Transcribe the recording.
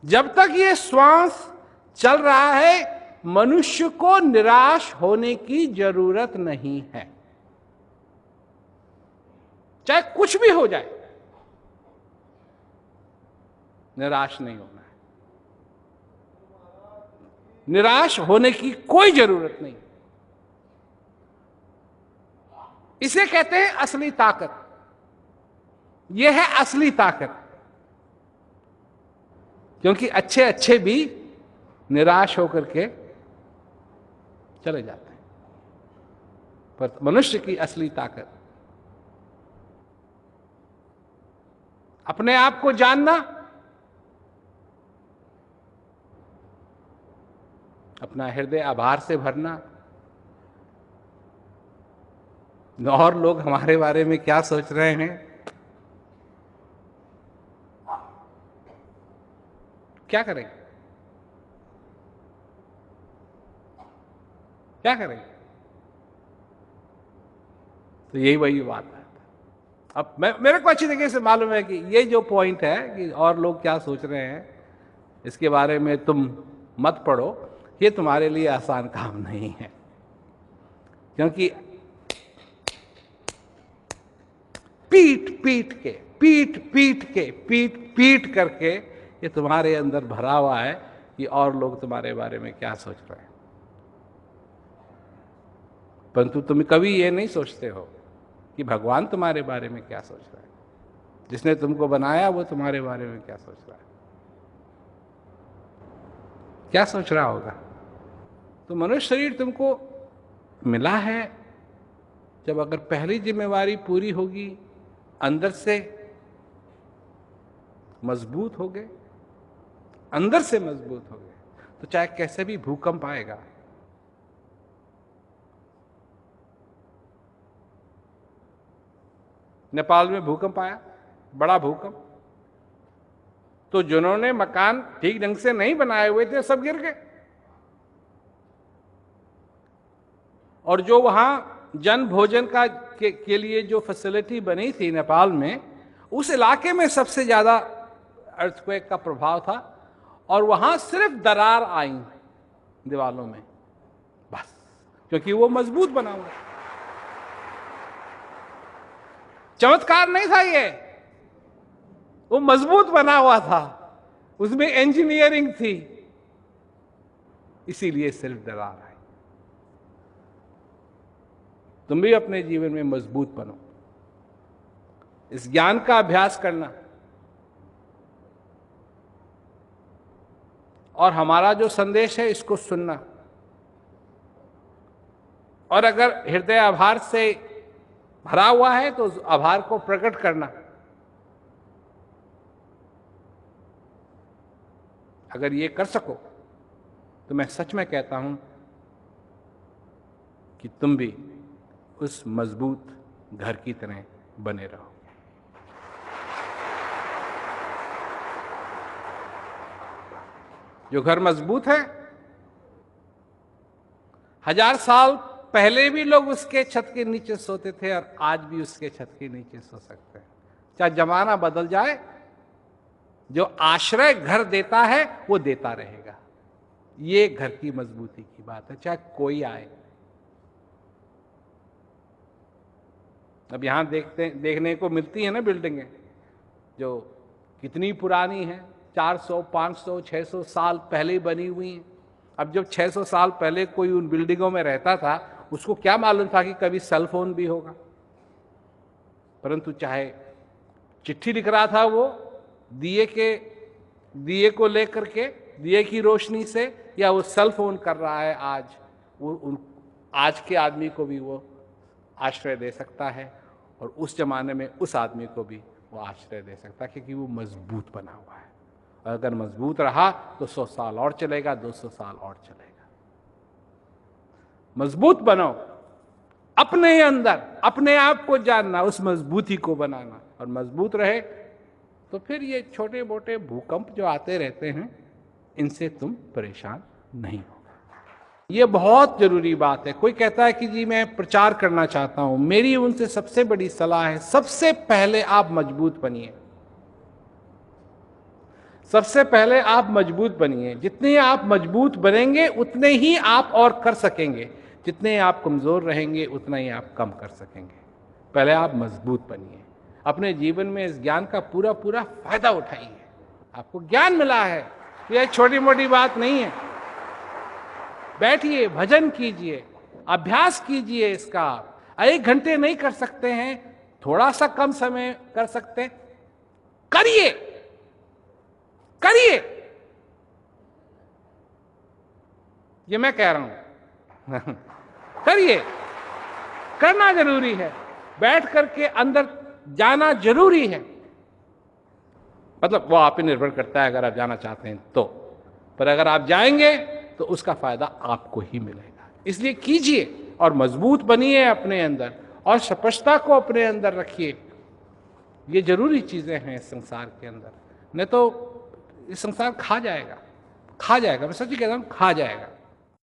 जब तक ये श्वास चल रहा है मनुष्य को निराश होने की जरूरत नहीं है, चाहे कुछ भी हो जाए, निराश नहीं होना है। निराश होने की कोई जरूरत नहीं। इसे कहते हैं असली ताकत। यह है असली ताकत। क्योंकि अच्छे अच्छे भी निराश होकर के चले जाते हैं, पर मनुष्य की असली ताकत अपने आप को जानना, अपना हृदय आभार से भरना, और लोग हमारे बारे में क्या सोच रहे हैं, क्या करें, क्या करें। तो यही वही बात है। अब मेरे को अच्छी तरीके से मालूम है कि ये जो पॉइंट है कि और लोग क्या सोच रहे हैं, इसके बारे में तुम मत पढ़ो, ये तुम्हारे लिए आसान काम नहीं है। क्योंकि पीट करके ये तुम्हारे अंदर भरा हुआ है कि और लोग तुम्हारे बारे में क्या सोच रहे हैं। परंतु तुम कभी ये नहीं सोचते हो कि भगवान तुम्हारे बारे में क्या सोच रहा है, जिसने तुमको बनाया वो तुम्हारे बारे में क्या सोच रहा है, क्या सोच रहा होगा। तो मनुष्य शरीर तुमको मिला है, जब अगर पहली जिम्मेवारी पूरी होगी, अंदर से मजबूत हो गए, अंदर से मजबूत हो गए, तो चाहे कैसे भी भूकंप आएगा, नेपाल में भूकंप आया, बड़ा भूकंप, तो जिन्होंने मकान ठीक ढंग से नहीं बनाए हुए थे सब गिर गए। और जो वहां जन भोजन के लिए जो फैसिलिटी बनी थी नेपाल में, उस इलाके में सबसे ज्यादा अर्थक्वेक का प्रभाव था, और वहां सिर्फ दरार आई दीवालों में, बस, क्योंकि वो मजबूत बना हुआ। चमत्कार नहीं था ये, वो मजबूत बना हुआ था, उसमें इंजीनियरिंग थी, इसीलिए सिर्फ दरार आई। तुम भी अपने जीवन में मजबूत बनो, इस ज्ञान का अभ्यास करना, और हमारा जो संदेश है इसको सुनना, और अगर हृदय आभार से भरा हुआ है तो उस आभार को प्रकट करना। अगर ये कर सको तो मैं सच में कहता हूं कि तुम भी उस मजबूत घर की तरह बने रहो। जो घर मजबूत है, 1000 साल पहले भी लोग उसके छत के नीचे सोते थे, और आज भी उसके छत के नीचे सो सकते हैं। चाहे जमाना बदल जाए, जो आश्रय घर देता है वो देता रहेगा। ये घर की मजबूती की बात है, चाहे कोई आए। अब यहां देखने को मिलती है ना बिल्डिंगें, जो कितनी पुरानी हैं, 400, 500, 600 साल पहले बनी हुई हैं। अब जब 600 साल पहले कोई उन बिल्डिंगों में रहता था, उसको क्या मालूम था कि कभी सेल फोन भी होगा। परंतु चाहे चिट्ठी लिख रहा था वो दिए को लेकर के, दिए की रोशनी से, या वो सेल फोन कर रहा है आज, आज के आदमी को भी वो आश्रय दे सकता है, और उस जमाने में उस आदमी को भी वो आश्रय दे सकता है, क्योंकि वो मजबूत बना हुआ है। और अगर मजबूत रहा तो 100 साल और चलेगा, 200 साल और चलेगा। मजबूत बनो, अपने अंदर अपने आप को जानना, उस मजबूती को बनाना, और मजबूत रहे तो फिर ये छोटे मोटे भूकंप जो आते रहते हैं, इनसे तुम परेशान नहीं हो। ये बहुत जरूरी बात है। कोई कहता है कि जी मैं प्रचार करना चाहता हूं, मेरी उनसे सबसे बड़ी सलाह है, सबसे पहले आप मजबूत बनिए। सबसे पहले आप मजबूत बनिए। जितने आप मजबूत बनेंगे उतने ही आप और कर सकेंगे, जितने आप कमज़ोर रहेंगे उतना ही आप कम कर सकेंगे। पहले आप मजबूत बनिए, अपने जीवन में इस ज्ञान का पूरा पूरा फायदा उठाइए। आपको ज्ञान मिला है, यह छोटी मोटी बात नहीं है। बैठिए, भजन कीजिए, अभ्यास कीजिए इसका। 1 घंटे नहीं कर सकते हैं, थोड़ा सा कम समय कर सकते हैं, करिए करिए, ये मैं कह रहा हूं। करिए, करना जरूरी है, बैठ करके अंदर जाना जरूरी है। मतलब वो आप पे निर्भर करता है, अगर आप जाना चाहते हैं तो। पर अगर आप जाएंगे तो उसका फायदा आपको ही मिलेगा। इसलिए कीजिए और मजबूत बनिए अपने अंदर, और स्पष्टता को अपने अंदर रखिए। ये जरूरी चीजें हैं इस संसार के अंदर, नहीं तो इस संसार खा जाएगा, खा जाएगा। मैं सच्ची कहता हूं, खा जाएगा।